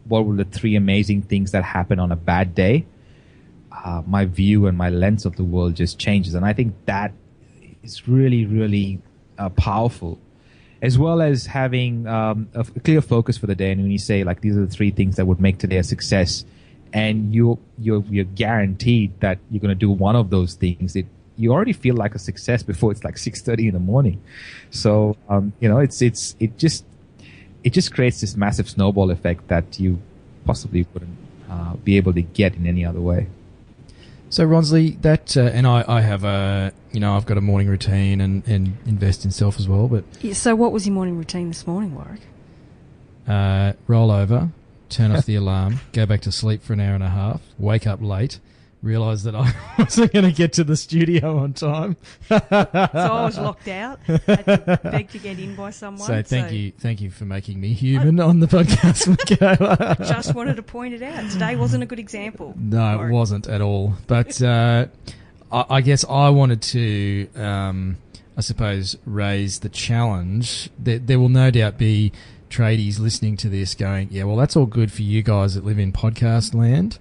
what were the 3 amazing things that happened on a bad day, my view and my lens of the world just changes. And I think that is really, really powerful, as well as having a clear focus for the day. And when you say, like, these are the 3 things that would make today a success, and you're guaranteed that you're going to do one of those things, you already feel like a success before it's like 6:30 in the morning. So, it just creates this massive snowball effect that you possibly wouldn't be able to get in any other way. So, Ronsley, that and I have I've got a morning routine and invest in self as well. But yeah, so what was your morning routine this morning, Warwick? Roll over, turn off the alarm, go back to sleep for an hour and a half, wake up late, realise that I wasn't going to get to the studio on time. So I was locked out. I had to beg to get in by someone. So thank you for making me human on the podcast, Michaela. I just wanted to point it out. Today wasn't a good example. No, it wasn't at all. But I guess I wanted to, I suppose, raise the challenge. There will no doubt be tradies listening to this going, yeah, well, that's all good for you guys that live in podcast land.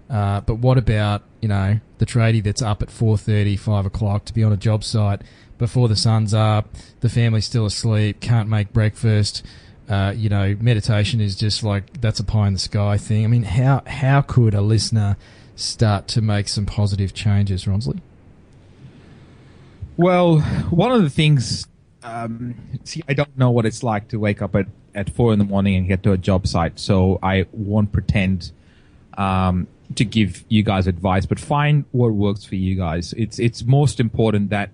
But what about, the tradie that's up at 4:30, 5 o'clock to be on a job site before the sun's up, the family's still asleep, can't make breakfast, meditation is just like, that's a pie in the sky thing. I mean, how could a listener start to make some positive changes, Ronsley? Well, one of the things, I don't know what it's like to wake up at 4 in the morning and get to a job site, so I won't pretend to give you guys advice, but find what works for you guys. It's most important that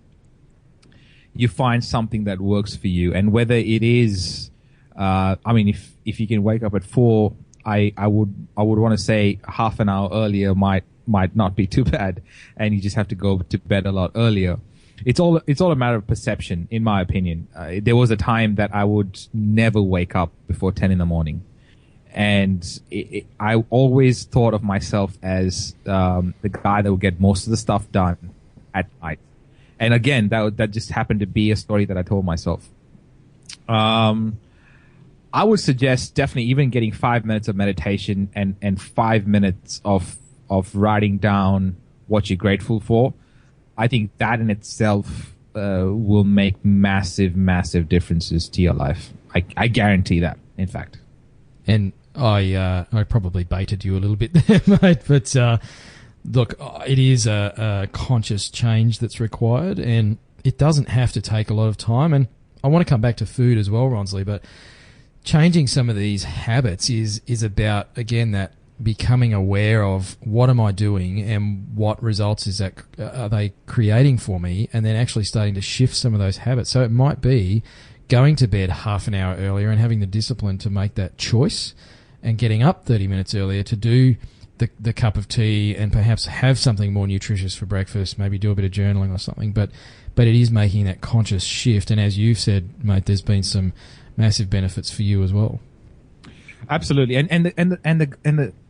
you find something that works for you, and whether it is, if you can wake up at 4, I would want to say half an hour earlier might not be too bad, and you just have to go to bed a lot earlier. It's all a matter of perception, in my opinion. There was a time that I would never wake up before 10 in the morning. And I always thought of myself as the guy that would get most of the stuff done at night. And again, that just happened to be a story that I told myself. I would suggest definitely even getting 5 minutes of meditation and 5 minutes of writing down what you're grateful for. I think that in itself will make massive, massive differences to your life. I guarantee that, in fact. And I probably baited you a little bit there, mate. But look, it is a conscious change that's required, and it doesn't have to take a lot of time. And I want to come back to food as well, Ronsley, but changing some of these habits is about, again, that becoming aware of what am I doing and what results are they creating for me, and then actually starting to shift some of those habits. So it might be going to bed half an hour earlier and having the discipline to make that choice, and getting up 30 minutes earlier to do the cup of tea and perhaps have something more nutritious for breakfast, maybe do a bit of journaling or something. But it is making that conscious shift. And as you've said, mate, there's been some massive benefits for you as well. Absolutely. And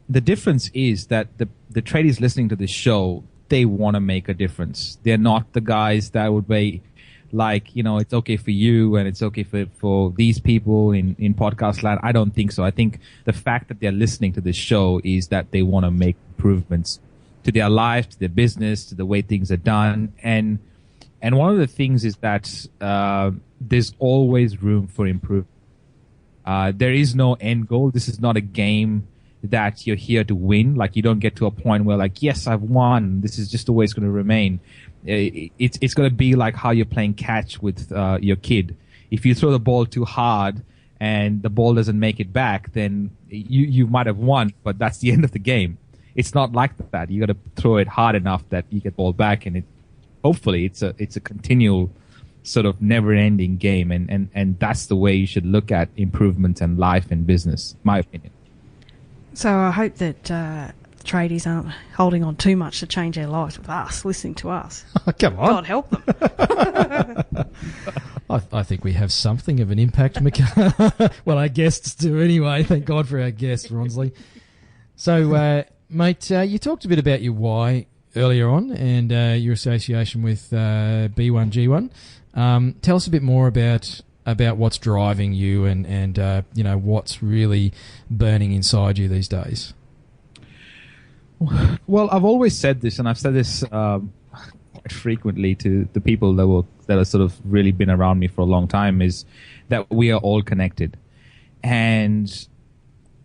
the difference is that the tradies listening to this show, they want to make a difference. They're not the guys that would be like, it's okay for you and it's okay for these people in podcast land. I don't think so. I think the fact that they're listening to this show is that they want to make improvements to their life, to their business, to the way things are done. And one of the things is that there's always room for improvement. There is no end goal. This is not a game that you're here to win. Like, you don't get to a point where like, yes, I've won. This is just the way it's going to remain. It's going to be like how you're playing catch with your kid. If you throw the ball too hard and the ball doesn't make it back, then you might have won, but that's the end of the game. It's not like that. You got to throw it hard enough that you get the ball back, and hopefully it's a continual sort of never-ending game, and that's the way you should look at improvement and life and business, my opinion. So I hope that tradies aren't holding on too much to change their lives with us, listening to us. Come on. God help them. I think we have something of an impact, Mika. Well, our guests do anyway. Thank God for our guests, Ronsley. So, mate, you talked a bit about your why earlier on and your association with B1G1. Tell us a bit more about what's driving you and what's really burning inside you these days. Well, I've always said this, and I've said this quite frequently to the people that have sort of really been around me for a long time, is that we are all connected, and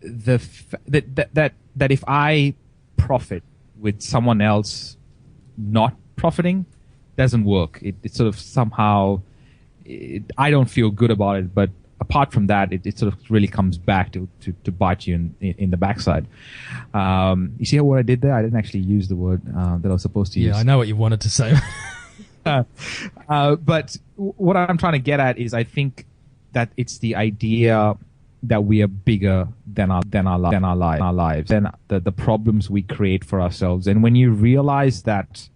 that if I profit with someone else not profiting, doesn't work. It sort of somehow, I don't feel good about it, but apart from that, it sort of really comes back to bite you in the backside. You see what I did there? I didn't actually use the word that I was supposed to use. Yeah, I know what you wanted to say. But what I'm trying to get at is, I think that it's the idea that we are bigger than our lives, than the problems we create for ourselves. And when you realize that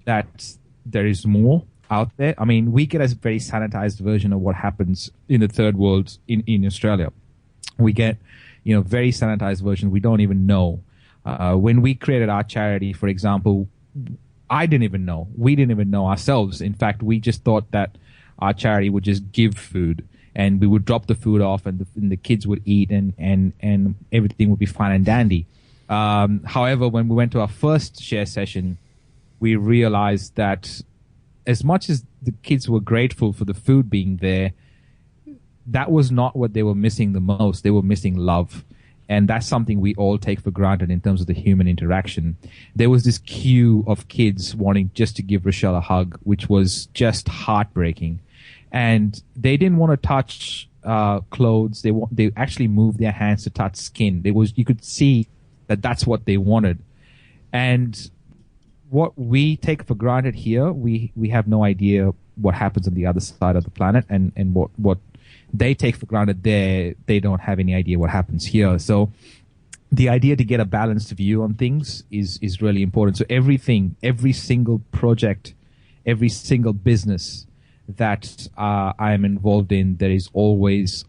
there is more out there. I mean, we get a very sanitized version of what happens in the third world in Australia. We get, very sanitized version. We don't even know. When we created our charity, for example, I didn't even know. We didn't even know ourselves. In fact, we just thought that our charity would just give food, and we would drop the food off, and the kids would eat, and everything would be fine and dandy. However, when we went to our first share session, we realized that as much as the kids were grateful for the food being there, that was not what they were missing the most. They were missing love. And that's something we all take for granted in terms of the human interaction. There was this queue of kids wanting just to give Rochelle a hug, which was just heartbreaking. And they didn't want to touch clothes. They actually moved their hands to touch skin. You could see that that's what they wanted. And what we take for granted here, we have no idea what happens on the other side of the planet, and what they take for granted there, they don't have any idea what happens here. So the idea to get a balanced view on things is really important. So every single project, every single business that I am involved in, there is always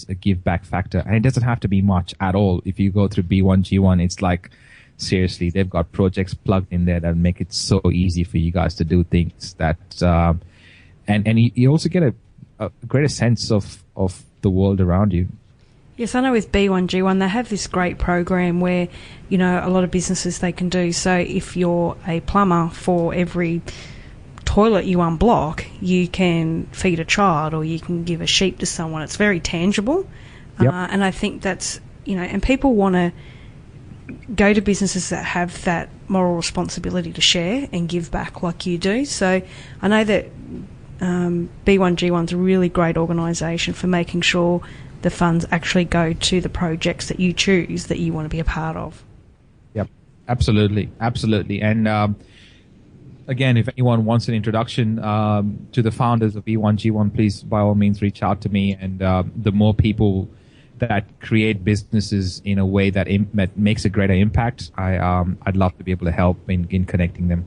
a give back factor, and it doesn't have to be much at all. If you go through B1G1, it's like, seriously, they've got projects plugged in there that make it so easy for you guys to do things that, and you also get a greater sense of the world around you. Yes, I know with B1G1 they have this great program where, a lot of businesses they can do. So if you're a plumber, for every toilet you unblock, you can feed a child or you can give a sheep to someone. It's very tangible. Yep. And I think that's, and people want to go to businesses that have that moral responsibility to share and give back like you do. So I know that B1G1's a really great organisation for making sure the funds actually go to the projects that you choose that you want to be a part of. Yep, absolutely. And again, if anyone wants an introduction to the founders of B1G1, please by all means reach out to me. And the more people that create businesses in a way that makes a greater impact, I'd love to be able to help in connecting them.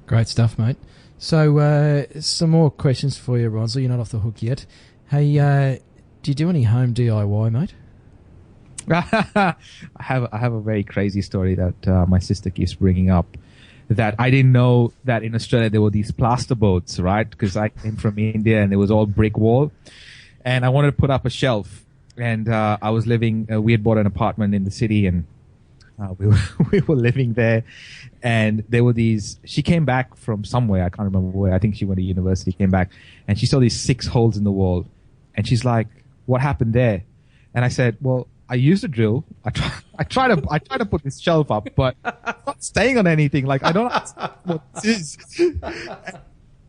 Great stuff, mate. So some more questions for you, Ronsley. You're not off the hook yet. Hey, do you do any home DIY, mate? I have a very crazy story that my sister keeps bringing up. That I didn't know that in Australia there were these plaster boats, right? Because I came from India and it was all brick wall, and I wanted to put up a shelf. And I was living. We had bought an apartment in the city, and we were living there. And there were these. She came back from somewhere. I can't remember where. I think she went to university. Came back, and she saw these 6 holes in the wall, and she's like, "What happened there?" And I said, "Well, I used a drill. I try to put this shelf up, but it's not staying on anything. Like, I don't understand what this is."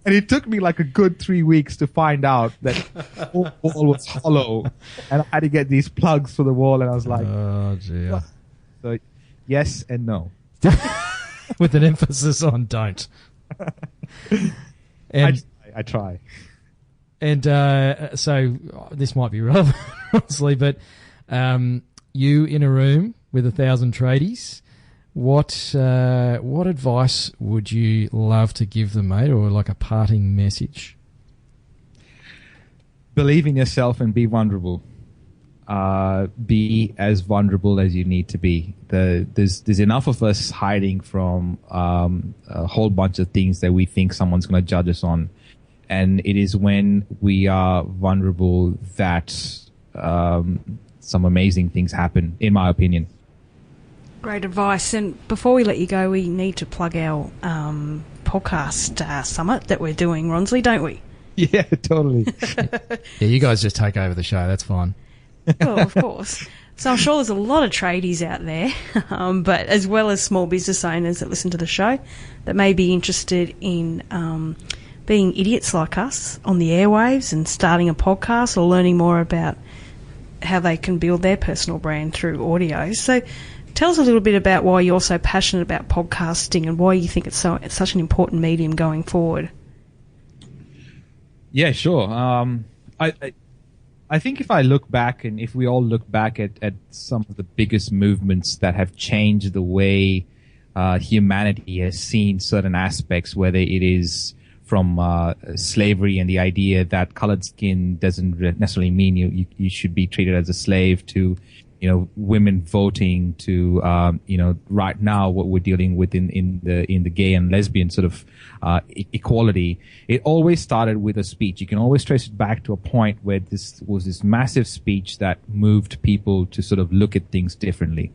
And it took me like a good 3 weeks to find out that the whole wall was hollow, and I had to get these plugs for the wall. And I was like, "Oh dear." So, yes and no, with an emphasis on don't. And I try. And so this might be relevant, honestly, but you in a room with 1,000 tradies, what advice would you love to give them, mate, or like a parting message? Believe in yourself and be vulnerable. Be as vulnerable as you need to be. There's enough of us hiding from a whole bunch of things that we think someone's going to judge us on. And it is when we are vulnerable that some amazing things happen, in my opinion. Great advice. And before we let you go, we need to plug our podcast summit that we're doing, Ronsley, don't we? Yeah, totally. Yeah, you guys just take over the show. That's fine. Well, of course. So I'm sure there's a lot of tradies out there, but as well as small business owners that listen to the show that may be interested in being idiots like us on the airwaves and starting a podcast or learning more about how they can build their personal brand through audio. So tell us a little bit about why you're so passionate about podcasting and why you think it's such an important medium going forward. Yeah, sure. I think if I look back, and if we all look back at some of the biggest movements that have changed the way humanity has seen certain aspects, whether it is from slavery and the idea that colored skin doesn't necessarily mean you should be treated as a slave, to women voting, to right now what we're dealing with in the gay and lesbian sort of equality. It always started with a speech. You can always trace it back to a point where this was this massive speech that moved people to sort of look at things differently.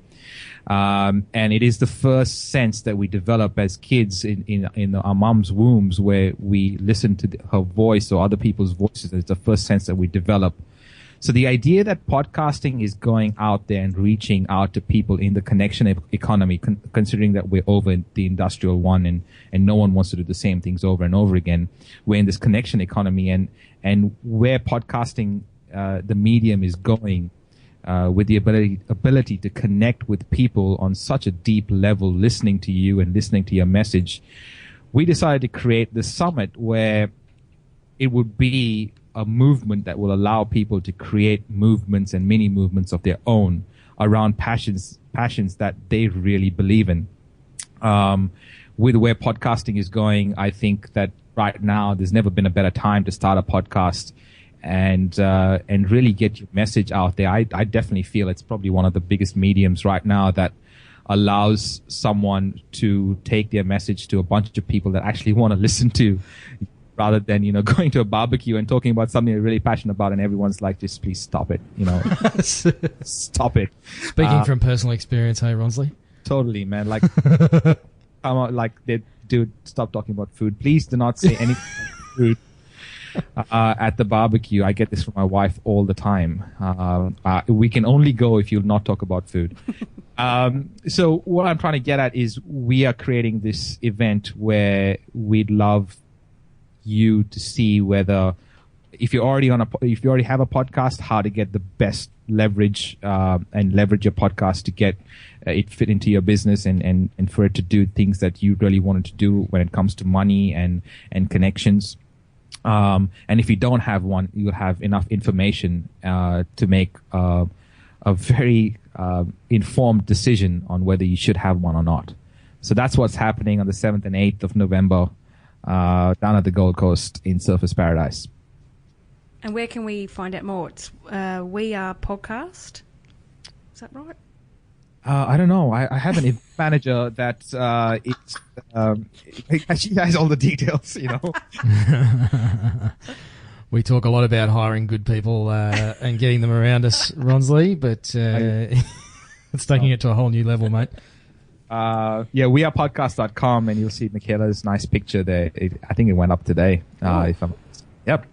And it is the first sense that we develop as kids in our mom's wombs, where we listen to her voice or other people's voices. It's the first sense that we develop. So the idea that podcasting is going out there and reaching out to people in the connection economy, considering that we're over the industrial one and no one wants to do the same things over and over again, we're in this connection economy, and where podcasting, the medium is going, with the ability to connect with people on such a deep level, listening to you and listening to your message, we decided to create this summit where it would be a movement that will allow people to create movements and mini movements of their own around passions that they really believe in. With where podcasting is going, I think that right now there's never been a better time to start a podcast and really get your message out there. I definitely feel it's probably one of the biggest mediums right now that allows someone to take their message to a bunch of people that actually want to listen to, rather than, going to a barbecue and talking about something you're really passionate about and everyone's like, just please stop it, stop it. Speaking from personal experience, hey, Ronsley? Totally, man. Like, come on, like, dude, stop talking about food. Please do not say anything about food at the barbecue. I get this from my wife all the time. We can only go if you'll not talk about food. So what I'm trying to get at is we are creating this event where we'd love you to see whether, if you already have a podcast, how to get the best leverage and leverage your podcast to get it fit into your business and for it to do things that you really wanted to do when it comes to money and connections. And if you don't have one, you'll have enough information to make a very informed decision on whether you should have one or not. So that's what's happening on the 7th and 8th of November. Down at the Gold Coast in Surfers Paradise. And where can we find out more? It's We Are Podcast. Is that right? I don't know. I have an event manager that she has all the details, you know. We talk a lot about hiring good people and getting them around us, Ronsley, but it's taking it to a whole new level, mate. wearepodcast.com, and you'll see Michaela's nice picture there. I think it went up today. Yep. There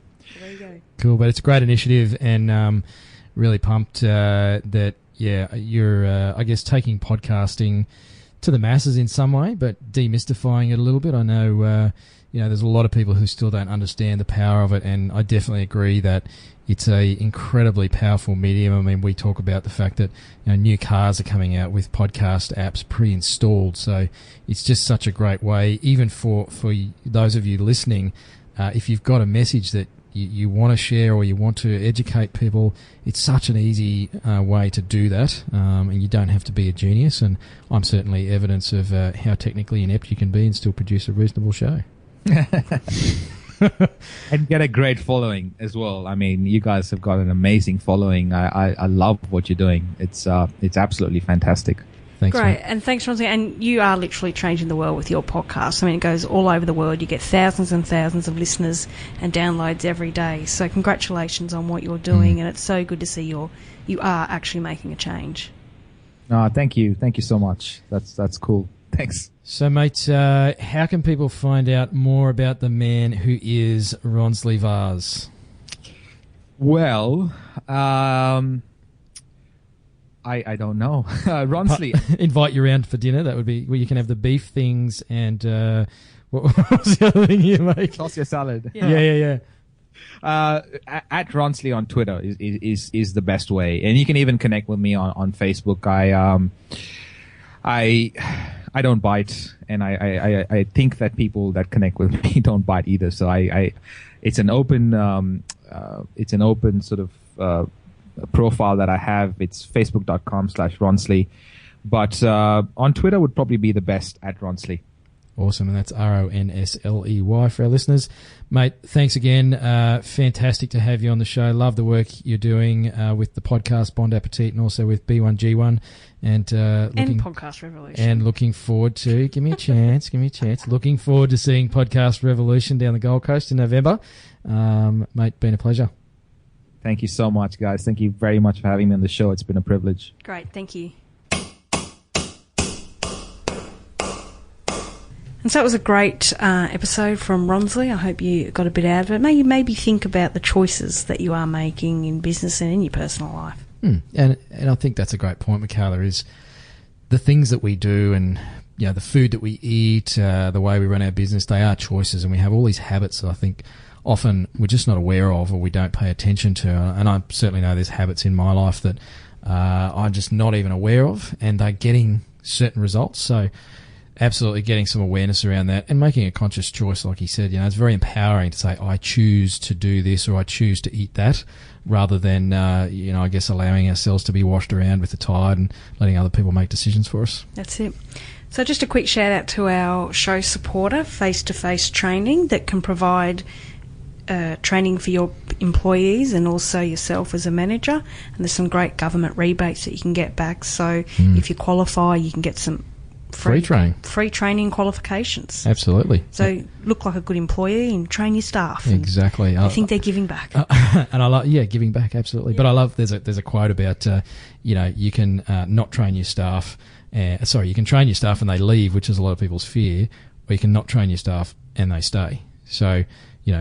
you go. Cool, but it's a great initiative, and really pumped that, you're, I guess, taking podcasting to the masses in some way, but demystifying it a little bit. I know, there's a lot of people who still don't understand the power of it, and I definitely agree that it's a incredibly powerful medium. I mean, we talk about the fact that new cars are coming out with podcast apps pre-installed, so it's just such a great way, even for those of you listening, if you've got a message that you want to share or you want to educate people, it's such an easy way to do that, and you don't have to be a genius, and I'm certainly evidence of how technically inept you can be and still produce a reasonable show. And get a great following as well. I mean, you guys have got an amazing following. I love what you're doing. It's absolutely fantastic. Thanks, Great, mate. and thanks, Ronsley. And you are literally changing the world with your podcast. I mean, it goes all over the world. You get thousands and thousands of listeners and downloads every day. So congratulations on what you're doing, and it's so good to see you are actually making a change. Thank you. Thank you so much. That's cool. Thanks. So, mate, how can people find out more about the man who is Ronsley Vaz? Well, I don't know. Ronsley. Invite you around for dinner. That would be where you can have the beef things and what was the other thing you make? Salsa salad. Yeah. At Ronsley on Twitter is the best way, and you can even connect with me on Facebook. I don't bite, and I think that people that connect with me don't bite either. So it's an open sort of profile that I have. It's facebook.com/Ronsley, but on Twitter would probably be the best, at Ronsley. Awesome, and that's RONSLEY for our listeners. Mate, thanks again. Fantastic to have you on the show. Love the work you're doing with the podcast Bond Apetit and also with B1G1. And Podcast Revolution. And looking forward to, give me a chance. Looking forward to seeing Podcast Revolution down the Gold Coast in November. Mate, been a pleasure. Thank you so much, guys. Thank you very much for having me on the show. It's been a privilege. Great, thank you. And so it was a great episode from Ronsley. I hope you got a bit out of it. Maybe think about the choices that you are making in business and in your personal life. And I think that's a great point, Michaela, is the things that we do and the food that we eat, the way we run our business, they are choices, and we have all these habits that I think often we're just not aware of or we don't pay attention to. And I certainly know there's habits in my life that I'm just not even aware of, and they're getting certain results. So absolutely getting some awareness around that and making a conscious choice, like he said. It's very empowering to say, I choose to do this or I choose to eat that, rather than, I guess allowing ourselves to be washed around with the tide and letting other people make decisions for us. That's it. So just a quick shout out to our show supporter, Face-to-Face Training, that can provide training for your employees and also yourself as a manager. And there's some great government rebates that you can get back. So if you qualify, you can get some free training qualifications. Absolutely. So look like a good employee and train your staff. Exactly. I think they're giving back. And I love, giving back, absolutely. Yeah. But I love, there's a quote about, you can not train your staff. You can train your staff and they leave, which is a lot of people's fear, or you can not train your staff and they stay. So,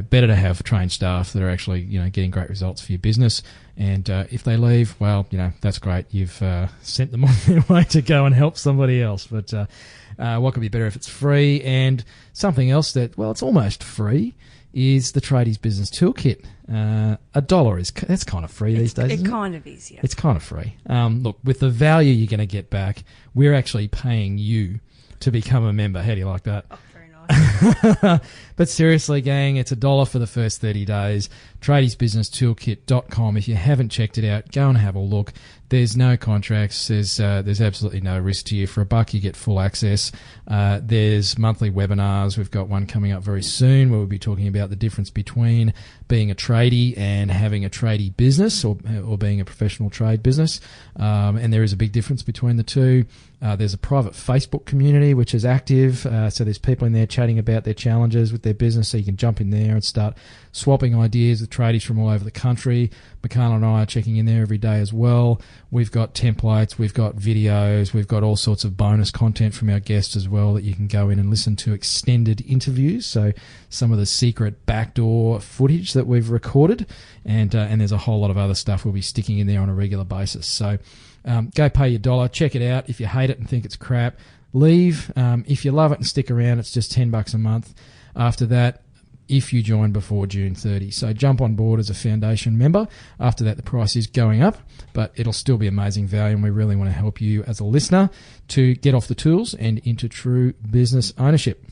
better to have trained staff that are actually, getting great results for your business. And if they leave, well, that's great. You've sent them on their way to go and help somebody else. But what could be better if it's free? And something else that, it's almost free, is the Tradies Business Toolkit. $1 that's kind of free these days. It kind of is, yeah. It's kind of free. Look, with the value you're going to get back, we're actually paying you to become a member. How do you like that? Oh, very nice. But seriously, gang, it's $1 for the first 30 days, tradiesbusinesstoolkit.com. If you haven't checked it out, go and have a look. There's no contracts. There's absolutely no risk to you. For $1, you get full access. There's monthly webinars. We've got one coming up very soon where we'll be talking about the difference between being a tradie and having a tradie business, or being a professional trade business. And there is a big difference between the two. There's a private Facebook community which is active, so there's people in there chatting about their challenges with their business, so you can jump in there and start swapping ideas with tradies from all over the country. Michaela and I are checking in there every day as well. We've got templates, we've got videos, we've got all sorts of bonus content from our guests as well that you can go in and listen to extended interviews, so some of the secret backdoor footage that we've recorded, and there's a whole lot of other stuff we'll be sticking in there on a regular basis. So go pay your $1, check it out. If you hate it and think it's crap, leave. If you love it and stick around, it's just $10 a month after that, if you join before June 30. So jump on board as a foundation member. After that, the price is going up, but it'll still be amazing value, and we really want to help you as a listener to get off the tools and into true business ownership.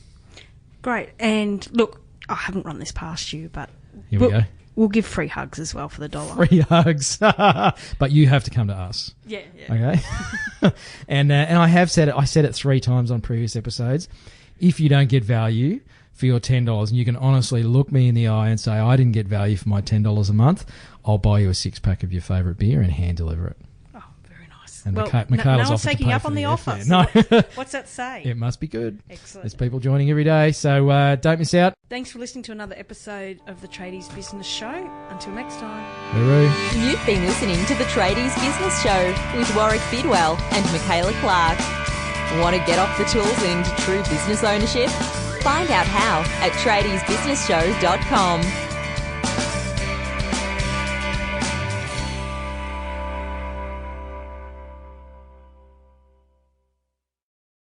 Great. And look, I haven't run this past you, but here we go. We'll give free hugs as well for the $1. Free hugs. But you have to come to us. Yeah. Okay? and I said it 3 times on previous episodes. If you don't get value for your $10, and you can honestly look me in the eye and say, I didn't get value for my $10 a month, I'll buy you a 6-pack of your favourite beer and hand deliver it. Oh, very nice. And well, Michaela's no one's taking you up on the offer. No. What's that say? It must be good. Excellent. There's people joining every day, so don't miss out. Thanks for listening to another episode of the Tradies Business Show. Until next time. Hooroo. You've been listening to the Tradies Business Show with Warwick Bidwell and Michaela Clark. Want to get off the tools and into true business ownership? Find out how at tradiesbusinessshow.com.